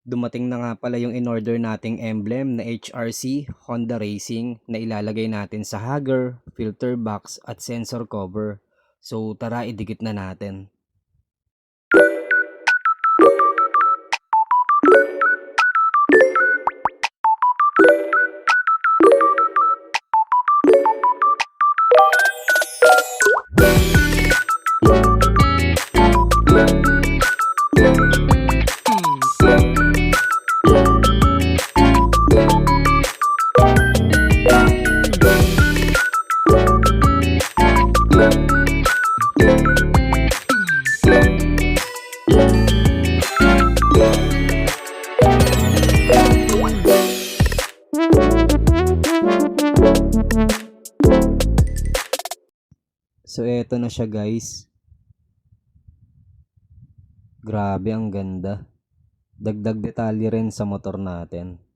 Dumating na nga pala yung in-order nating emblem na HRC Honda Racing na ilalagay natin sa hugger, filter box at sensor cover. So tara idikit na natin. So eto na siya guys. Grabe ang ganda. Dagdag detalye rin sa motor natin.